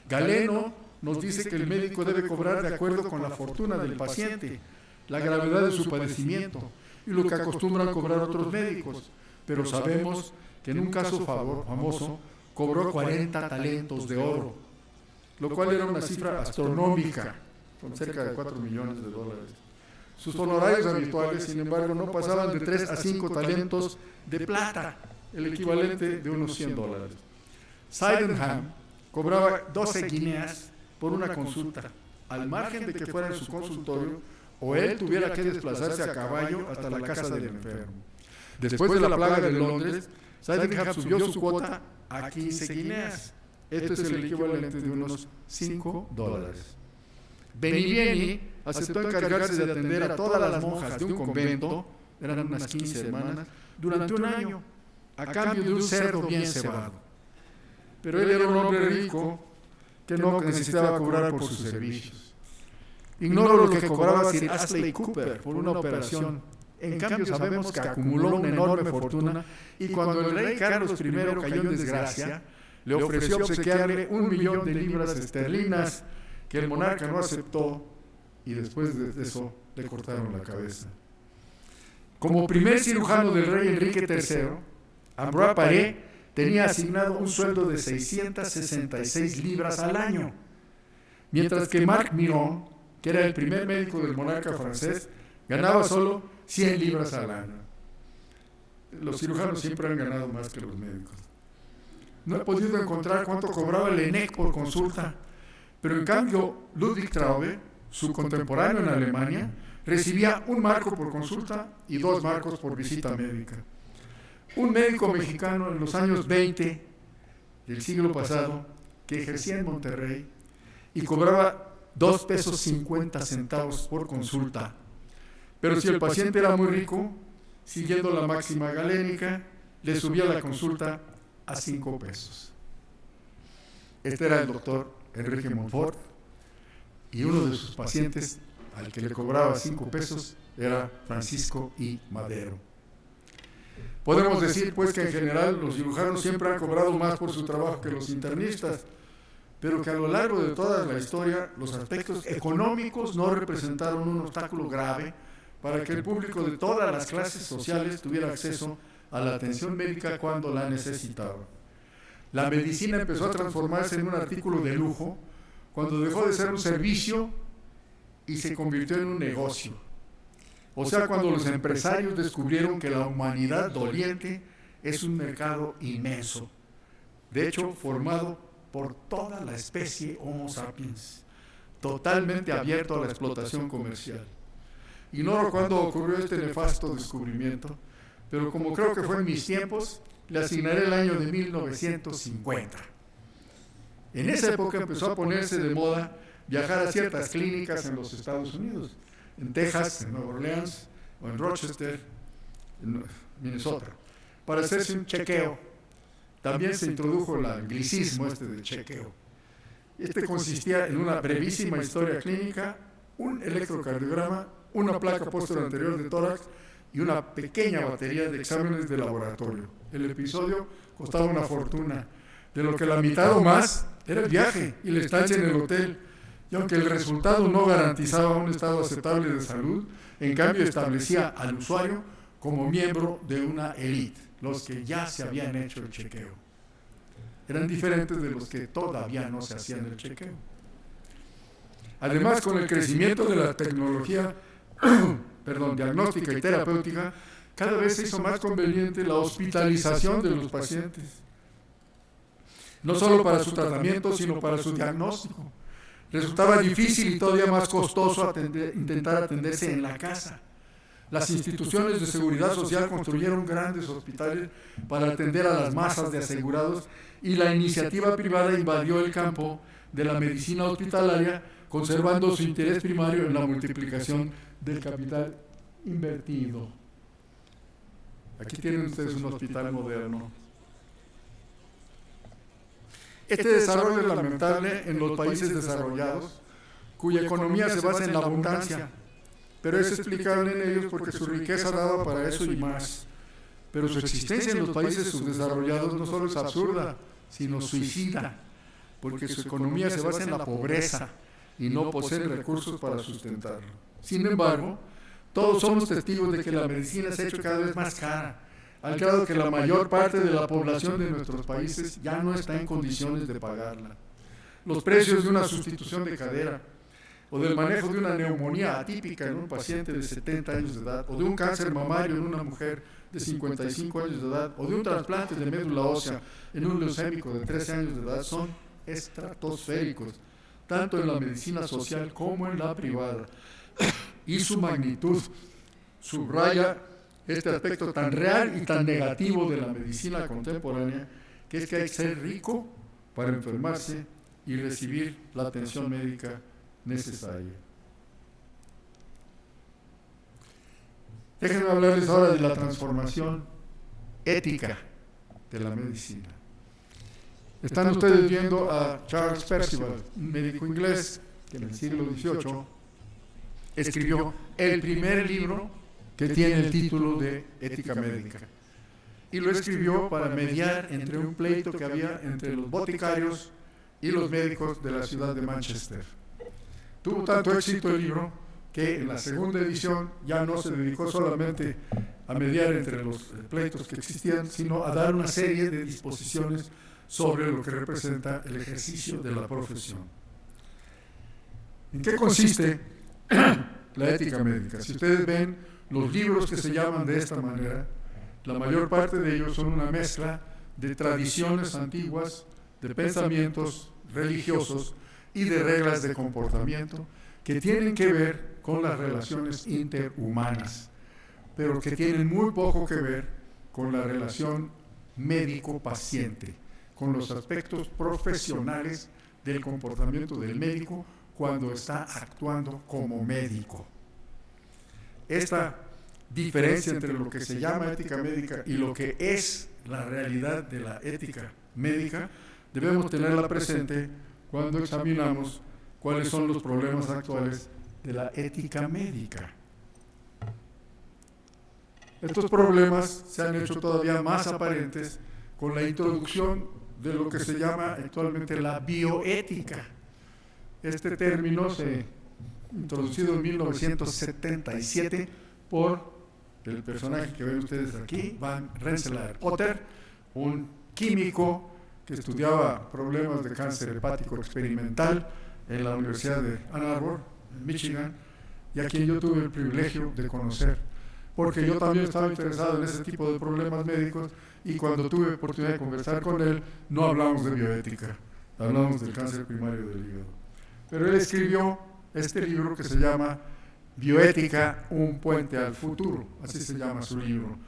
Galeno nos dice que el médico debe cobrar de acuerdo con la fortuna del paciente, la gravedad de su padecimiento y lo que acostumbran cobrar otros médicos. Pero sabemos que en un caso famoso cobró 40 talentos de oro, lo cual era una cifra astronómica, con cerca de 4 millones de dólares. Sus honorarios habituales, sin embargo, no pasaban de 3 a 5 talentos de plata, el equivalente de unos $100. Sydenham cobraba 12 guineas por una consulta, al margen de que fuera en su consultorio o él tuviera que desplazarse a caballo hasta la casa del enfermo. Después de la plaga de Londres, Sydenham subió su cuota a 15 guineas. Esto es el equivalente de unos $5. Benivieni aceptó encargarse de atender a todas las monjas de un convento, eran unas 15 hermanas, durante un año, a cambio de un cerdo bien cebado. Pero él era un hombre rico que no necesitaba cobrar por sus servicios. Ignoro lo que cobraba Sir Astley Cooper por una operación. En cambio, sabemos que acumuló una enorme fortuna y cuando el rey Carlos I cayó en desgracia, le ofreció obsequiarle 1 millón de libras esterlinas que el monarca no aceptó y después de eso le cortaron la cabeza. Como primer cirujano del rey Enrique III, Ambroise Paré tenía asignado un sueldo de 666 libras al año, mientras que Marc Miron, que era el primer médico del monarca francés, ganaba solo 100 libras al año. Los cirujanos siempre han ganado más que los médicos. No he podido encontrar cuánto cobraba Laennec por consulta, pero en cambio Ludwig Traube, su contemporáneo en Alemania, recibía 1 marco por consulta y 2 marcos por visita médica. Un médico mexicano en los años 20 del siglo pasado, que ejercía en Monterrey y cobraba 2 pesos 50 centavos por consulta. Pero si el paciente era muy rico, siguiendo la máxima galénica, le subía la consulta a 5 pesos. Este era el doctor Enrique Montfort, y uno de sus pacientes al que le cobraba 5 pesos era Francisco I. Madero. Podemos decir pues que en general los cirujanos siempre han cobrado más por su trabajo que los internistas, pero que a lo largo de toda la historia los aspectos económicos no representaron un obstáculo grave para que el público de todas las clases sociales tuviera acceso a la atención médica cuando la necesitaba. La medicina empezó a transformarse en un artículo de lujo cuando dejó de ser un servicio y se convirtió en un negocio. O sea, cuando los empresarios descubrieron que la humanidad doliente es un mercado inmenso, de hecho formado por toda la especie Homo sapiens, totalmente abierto a la explotación comercial. Ignoro cuándo ocurrió este nefasto descubrimiento, pero como creo que fue en mis tiempos, le asignaré el año de 1950. En esa época empezó a ponerse de moda viajar a ciertas clínicas en los Estados Unidos, en Texas, en Nueva Orleans o en Rochester, en Minnesota, para hacerse un chequeo. También se introdujo el anglicismo de chequeo. Este consistía en una brevísima historia clínica, un electrocardiograma, una placa póstera anterior de tórax y una pequeña batería de exámenes de laboratorio. El episodio costaba una fortuna, de lo que la mitad o más era el viaje y la estancia en el hotel. Y aunque el resultado no garantizaba un estado aceptable de salud, en cambio establecía al usuario como miembro de una élite, los que ya se habían hecho el chequeo. Eran diferentes de los que todavía no se hacían el chequeo. Además, con el crecimiento de la tecnología diagnóstica y terapéutica, cada vez se hizo más conveniente la hospitalización de los pacientes. No solo para su tratamiento, sino para su diagnóstico. Resultaba difícil y todavía más costoso intentar atenderse en la casa. Las instituciones de seguridad social construyeron grandes hospitales para atender a las masas de asegurados y la iniciativa privada invadió el campo de la medicina hospitalaria, conservando su interés primario en la multiplicación del capital invertido. Aquí tienen ustedes un hospital moderno. Este desarrollo es lamentable en los países desarrollados, cuya economía se basa en la abundancia, pero es explicable en ellos porque su riqueza daba para eso y más. Pero su existencia en los países subdesarrollados no solo es absurda, sino suicida, porque su economía se basa en la pobreza y no poseen recursos para sustentarlo. Sin embargo, todos somos testigos de que la medicina se ha hecho cada vez más cara, al grado que la mayor parte de la población de nuestros países ya no está en condiciones de pagarla. Los precios de una sustitución de cadera, o del manejo de una neumonía atípica en un paciente de 70 años de edad, o de un cáncer mamario en una mujer de 55 años de edad, o de un trasplante de médula ósea en un leucémico de 13 años de edad, son estratosféricos, tanto en la medicina social como en la privada. Y su magnitud subraya este aspecto tan real y tan negativo de la medicina contemporánea, que es que hay que ser rico para enfermarse y recibir la atención médica necesaria. Déjenme hablarles ahora de la transformación ética de la medicina. Están ustedes viendo a Charles Percival, un médico inglés que en el siglo XVIII escribió el primer libro que tiene el título de Ética Médica. Y lo escribió para mediar entre un pleito que había entre los boticarios y los médicos de la ciudad de Manchester. Tuvo tanto éxito el libro que en la segunda edición ya no se dedicó solamente a mediar entre los pleitos que existían, sino a dar una serie de disposiciones sobre lo que representa el ejercicio de la profesión. ¿En qué consiste la ética médica? Si ustedes ven los libros que se llaman de esta manera, la mayor parte de ellos son una mezcla de tradiciones antiguas, de pensamientos religiosos y de reglas de comportamiento que tienen que ver con las relaciones interhumanas, pero que tienen muy poco que ver con la relación médico-paciente, con los aspectos profesionales del comportamiento del médico cuando está actuando como médico. Esta diferencia entre lo que se llama ética médica y lo que es la realidad de la ética médica debemos tenerla presente cuando examinamos cuáles son los problemas actuales de la ética médica. Estos problemas se han hecho todavía más aparentes con la introducción de lo que se llama actualmente la bioética. Este término se introducido en 1977 por el personaje que ven ustedes aquí, Van Rensselaer Potter, un químico que estudiaba problemas de cáncer hepático experimental en la Universidad de Ann Arbor, en Michigan, y a quien yo tuve el privilegio de conocer, porque yo también estaba interesado en ese tipo de problemas médicos, y cuando tuve oportunidad de conversar con él, no hablamos de bioética, hablamos del cáncer primario del hígado. Pero él escribió este libro que se llama Bioética, un puente al futuro, así se llama su libro.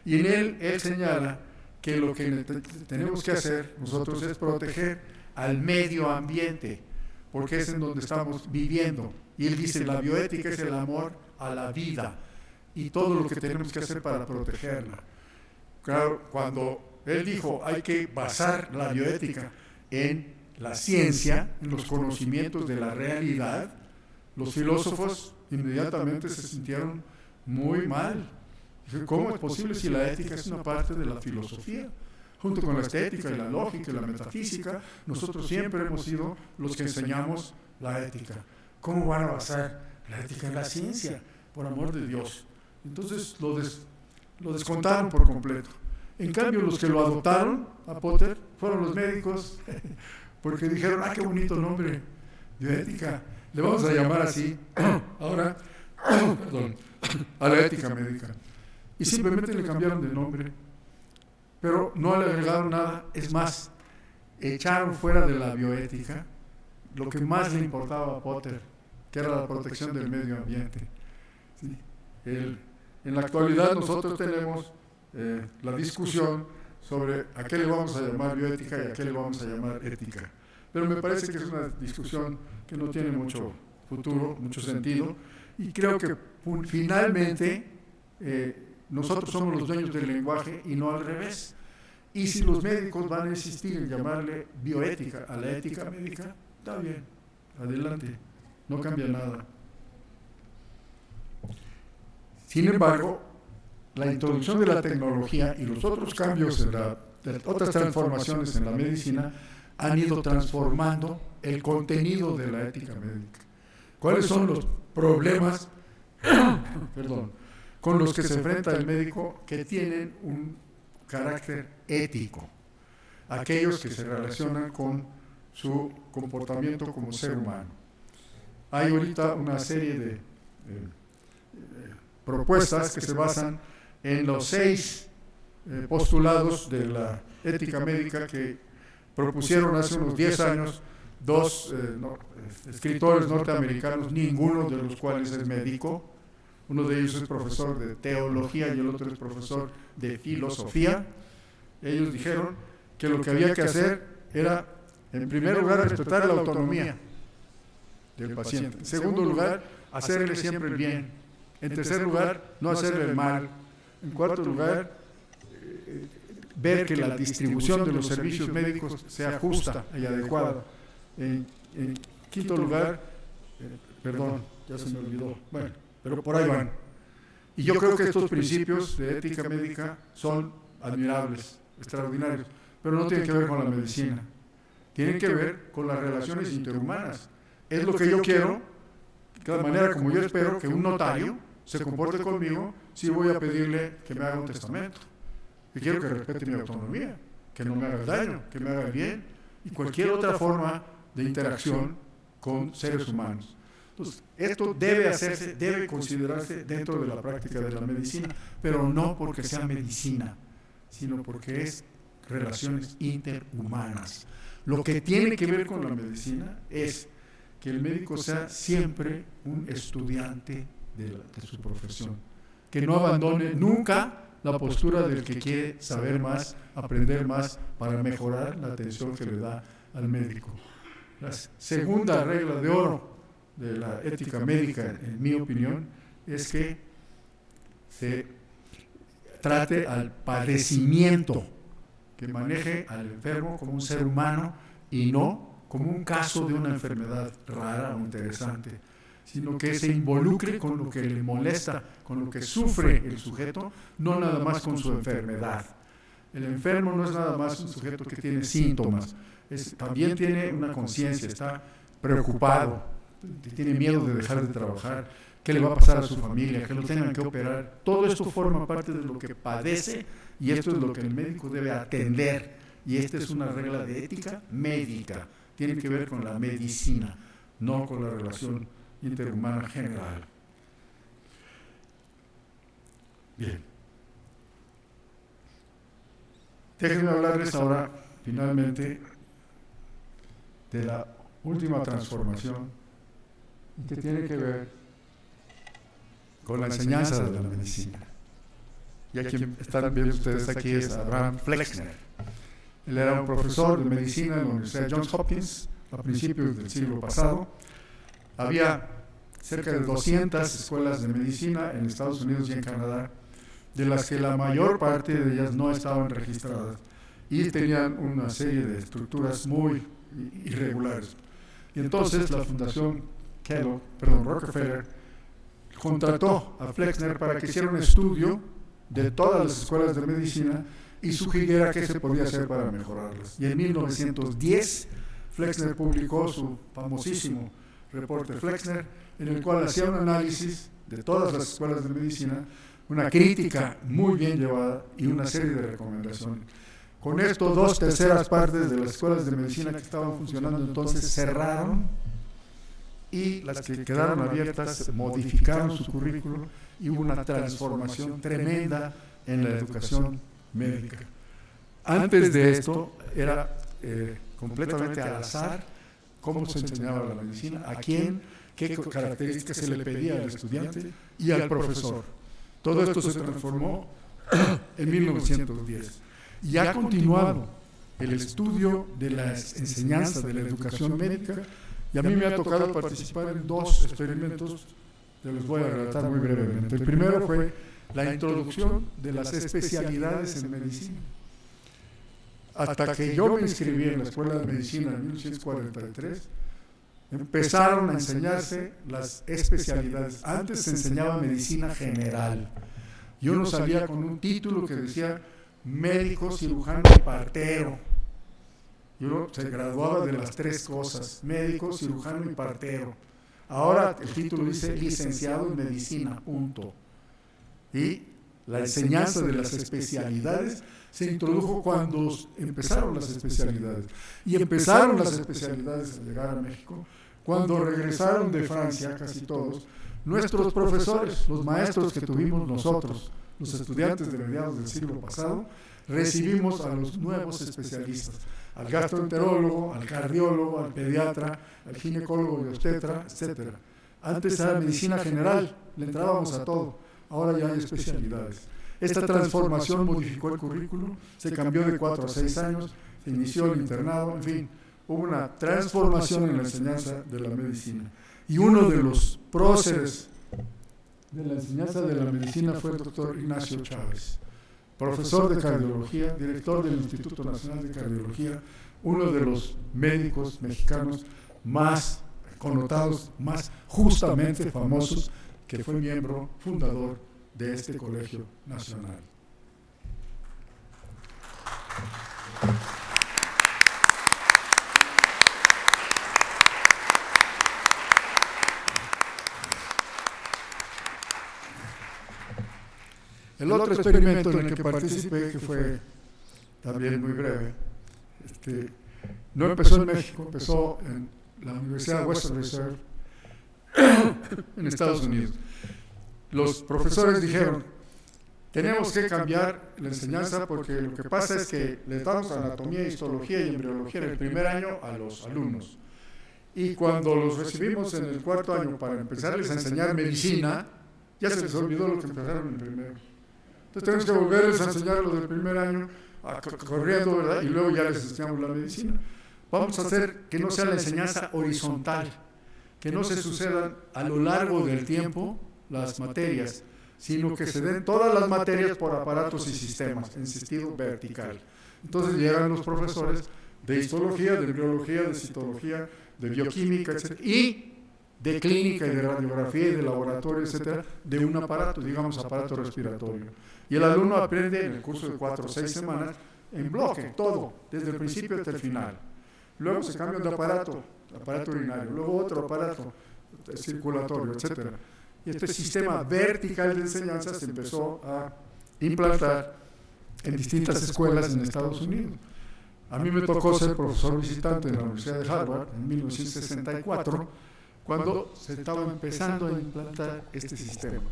Y en él señala que lo que tenemos que hacer nosotros es proteger al medio ambiente, porque es en donde estamos viviendo. Y él dice, la bioética es el amor a la vida y todo lo que tenemos que hacer para protegerla. Claro, cuando él dijo, hay que basar la bioética en la ciencia, en los conocimientos de la realidad, los filósofos inmediatamente se sintieron muy mal. ¿Cómo es posible si la ética es una parte de la filosofía? Junto con la estética y la lógica y la metafísica, nosotros siempre hemos sido los que enseñamos la ética. ¿Cómo van a basar la ética en la ciencia? Por amor de Dios. Entonces lo descontaron por completo. En cambio, los que lo adoptaron a Potter fueron los médicos, porque dijeron, qué bonito nombre, bioética. Le vamos a llamar así ahora a la ética médica. Y simplemente le cambiaron de nombre, pero no le agregaron nada. Es más, echaron fuera de la bioética lo que más le importaba a Potter, que era la protección del medio ambiente. ¿Sí? En la actualidad nosotros tenemos la discusión sobre a qué le vamos a llamar bioética y a qué le vamos a llamar ética. Pero me parece que es una discusión que no tiene mucho futuro, mucho sentido, y creo que finalmente nosotros somos los dueños del lenguaje y no al revés. Y si los médicos van a insistir en llamarle bioética a la ética médica, está bien, adelante, no cambia nada. Sin embargo, la introducción de la tecnología y los otros cambios, otras transformaciones en la medicina han ido transformando el contenido de la ética médica. ¿Cuáles son los problemas con los que se enfrenta el médico que tienen un carácter ético? Aquellos que se relacionan con su comportamiento como ser humano. Hay ahorita una serie de propuestas que se basan en los 6 postulados de la ética médica que propusieron hace unos 10 años 2 escritores norteamericanos, ninguno de los cuales es médico. Uno de ellos es profesor de teología y el otro es profesor de filosofía. Ellos dijeron que lo que había que hacer era, en primer lugar, respetar la autonomía del paciente. En segundo lugar, hacerle siempre el bien. En tercer lugar, no hacerle el mal. En cuarto lugar, ver que la distribución de los servicios médicos sea justa y adecuada. En quinto lugar, perdón, ya se me olvidó, bueno, pero por ahí van. Y yo creo que estos principios de ética médica son admirables, extraordinarios, pero no tienen que ver con la medicina, tienen que ver con las relaciones interhumanas. Es lo que yo quiero, de la manera como yo espero que un notario se comporte conmigo si voy a pedirle que me haga un testamento. Y quiero que respete mi autonomía, que no me haga daño, que me haga el bien, y cualquier otra forma de interacción con seres humanos. Entonces, esto debe hacerse, debe considerarse dentro de la práctica de la medicina, pero no porque sea medicina, sino porque es relaciones interhumanas. Lo que tiene que ver con la medicina es que el médico sea siempre un estudiante de su profesión, que no abandone nunca la postura del que quiere saber más, aprender más para mejorar la atención que le da al médico. La segunda regla de oro de la ética médica, en mi opinión, es que se trate al padecimiento, que maneje al enfermo como un ser humano y no como un caso de una enfermedad rara o interesante, sino que se involucre con lo que le molesta, con lo que sufre el sujeto, no nada más con su enfermedad. El enfermo no es nada más un sujeto que tiene síntomas, también tiene una conciencia, está preocupado, tiene miedo de dejar de trabajar, qué le va a pasar a su familia, que lo tengan que operar. Todo esto forma parte de lo que padece y esto es lo que el médico debe atender. Y esta es una regla de ética médica, tiene que ver con la medicina, no con la relación interhumana general. Bien. Déjenme hablarles ahora, finalmente, de la última transformación que tiene que ver con la enseñanza de la medicina. Y a quien están viendo ustedes aquí es Abraham Flexner. Él era un profesor de medicina en la Universidad de Johns Hopkins a principios del siglo pasado. Había cerca de 200 escuelas de medicina en Estados Unidos y en Canadá, de las que la mayor parte de ellas no estaban registradas y tenían una serie de estructuras muy irregulares. Y entonces la Fundación Rockefeller contrató a Flexner para que hiciera un estudio de todas las escuelas de medicina y sugiriera qué se podía hacer para mejorarlas. Y en 1910 Flexner publicó su famosísimo reporte Flexner, en el cual hacía un análisis de todas las escuelas de medicina, una crítica muy bien llevada y una serie de recomendaciones. Con esto, 2/3 partes de las escuelas de medicina que estaban funcionando entonces cerraron, y las que quedaron abiertas modificaron su currículo y hubo una transformación tremenda en la educación médica. Antes de esto era completamente al azar cómo se enseñaba la medicina, a quién, qué características se le pedía al estudiante y al profesor. Todo esto se transformó en 1910 y ha continuado el estudio de las enseñanzas de la educación médica. Y a mí me ha tocado participar en 2 experimentos, que los voy a relatar muy brevemente. El primero fue la introducción de las especialidades en medicina. Hasta que yo me inscribí en la Escuela de Medicina en 1943, empezaron a enseñarse las especialidades. Antes se enseñaba medicina general. Y uno salía con un título que decía médico, cirujano y partero. Y uno se graduaba de las 3 cosas, médico, cirujano y partero. Ahora el título dice licenciado en medicina, punto. Y la enseñanza de las especialidades se introdujo cuando empezaron las especialidades. Y empezaron las especialidades a llegar a México cuando regresaron de Francia, casi todos, nuestros profesores, los maestros que tuvimos nosotros, los estudiantes de mediados del siglo pasado, recibimos a los nuevos especialistas, al gastroenterólogo, al cardiólogo, al pediatra, al ginecólogo y obstetra, etc. Antes era medicina general, le entrábamos a todo, ahora ya hay especialidades. Esta transformación modificó el currículo, se cambió de 4 a 6 años, se inició el internado, en fin, hubo una transformación en la enseñanza de la medicina. Y uno de los próceres de la enseñanza de la medicina fue el doctor Ignacio Chávez. profesor de cardiología, director del Instituto Nacional de Cardiología, uno de los médicos mexicanos más connotados, más justamente famosos, que fue miembro fundador de este colegio nacional. El otro experimento en el que participé, que fue también muy breve, no empezó en México, empezó en la Universidad Western Reserve en Estados Unidos. Los profesores dijeron, tenemos que cambiar la enseñanza porque lo que pasa es que les damos anatomía, histología y embriología en el primer año a los alumnos. Y cuando los recibimos en el cuarto año para empezarles a enseñar medicina, ya se les olvidó lo que empezaron en el primero. Entonces tenemos que volverles a enseñar lo del primer año, corriendo, ¿verdad? Y luego ya les enseñamos la medicina. Vamos a hacer que no sea la enseñanza horizontal, que no se sucedan a lo largo del tiempo las materias, sino que se den todas las materias por aparatos y sistemas, en sentido vertical. Entonces llegan los profesores de histología, de embriología, de citología, de bioquímica, etc., y de clínica y de radiografía y de laboratorio, etcétera, de un aparato, digamos aparato respiratorio. Y el alumno aprende en el curso de 4 o 6 semanas en bloque, todo, desde el principio hasta el final. Luego se cambia de aparato urinario, luego otro aparato circulatorio, etcétera. Y este sistema vertical de enseñanza se empezó a implantar en distintas escuelas en Estados Unidos. A mí me tocó ser profesor visitante en la Universidad de Harvard en 1964, cuando se estaba empezando a implantar este sistema.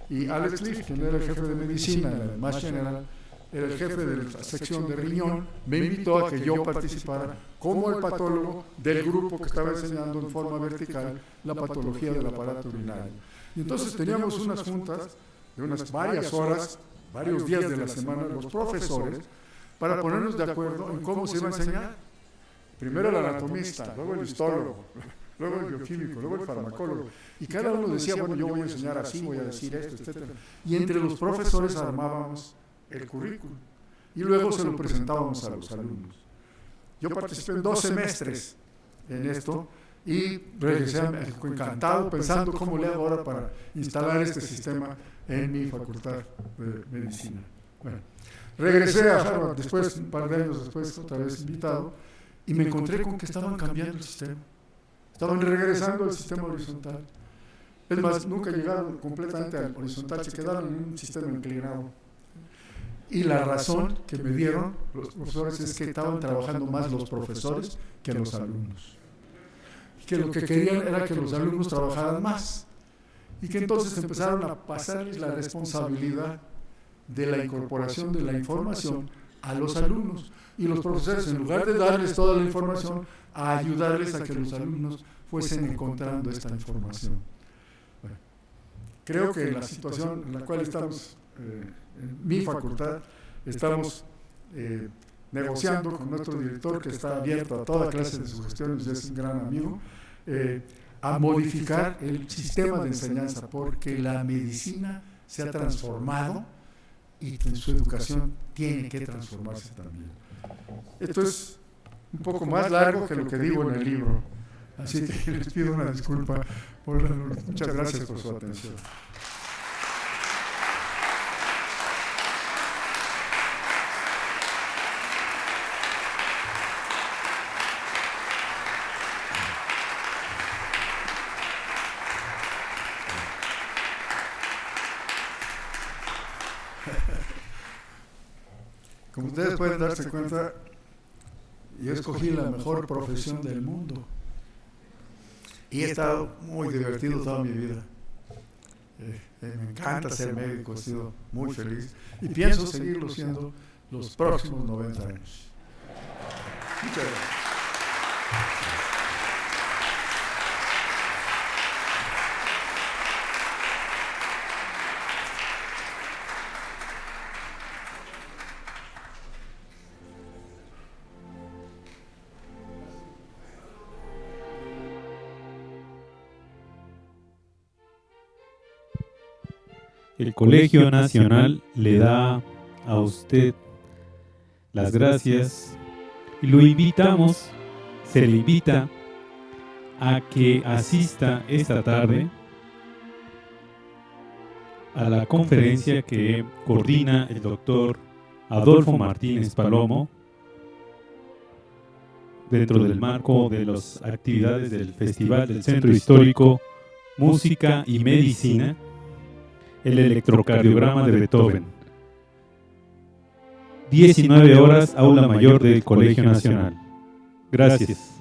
Y Alex Cliff, quien era el jefe de medicina, el Mass General, era el jefe de la sección de riñón, me invitó a que yo participara como el patólogo del grupo que estaba enseñando en forma vertical la patología del aparato urinario. Y entonces teníamos unas juntas de unas varias horas, varios días de la semana, los profesores, para ponernos de acuerdo en cómo se iba a enseñar. Primero el anatomista, luego el histólogo, luego el bioquímico, luego el farmacólogo. Y cada uno decía, bueno, yo voy a enseñar así, voy a decir esto, etc. Y entre los profesores armábamos el currículum y luego se lo presentábamos a los alumnos. Yo participé en 2 semestres en esto y regresé a México encantado, pensando cómo le hago ahora para instalar este sistema en mi facultad de medicina. Bueno, regresé a Harvard después, un par de años después, otra vez invitado, y me encontré con que estaban cambiando el sistema. Estaban regresando al sistema horizontal. Es más, nunca llegaron completamente al horizontal, se quedaron en un sistema inclinado. Y la razón que me dieron los profesores es que estaban trabajando más los profesores que los alumnos. Que lo que querían era que los alumnos trabajaran más. Y que entonces empezaron a pasarles la responsabilidad de la incorporación de la información a los alumnos. Y los profesores, en lugar de darles toda la información, a ayudarles a que los alumnos fuesen encontrando esta información. Bueno, creo que la situación en la cual estamos en mi facultad, estamos negociando con nuestro director, que está abierto a toda clase de sugestiones, es un gran amigo, a modificar el sistema de enseñanza, porque la medicina se ha transformado y su educación tiene que transformarse también. Esto es un poco más largo que lo que digo en el libro, así que les pido una disculpa. Muchas gracias por su atención. Como ustedes pueden darse cuenta, yo escogí la mejor profesión del mundo y he estado muy divertido toda mi vida. Me encanta ser médico, he sido muy feliz y pienso seguirlo siendo los próximos 90 años. Muchas gracias. El Colegio Nacional le da a usted las gracias y lo invitamos, se le invita a que asista esta tarde a la conferencia que coordina el doctor Adolfo Martínez Palomo dentro del marco de las actividades del Festival del Centro Histórico Música y Medicina, el electrocardiograma de Beethoven. 19 horas, Aula Mayor del Colegio Nacional. Gracias.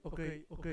Ok, ok,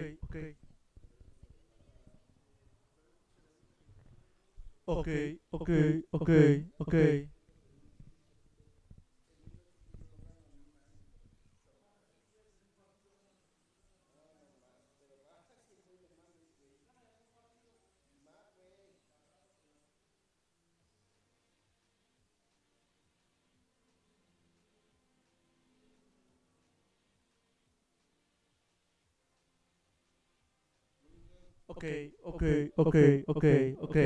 ok, ok, ok.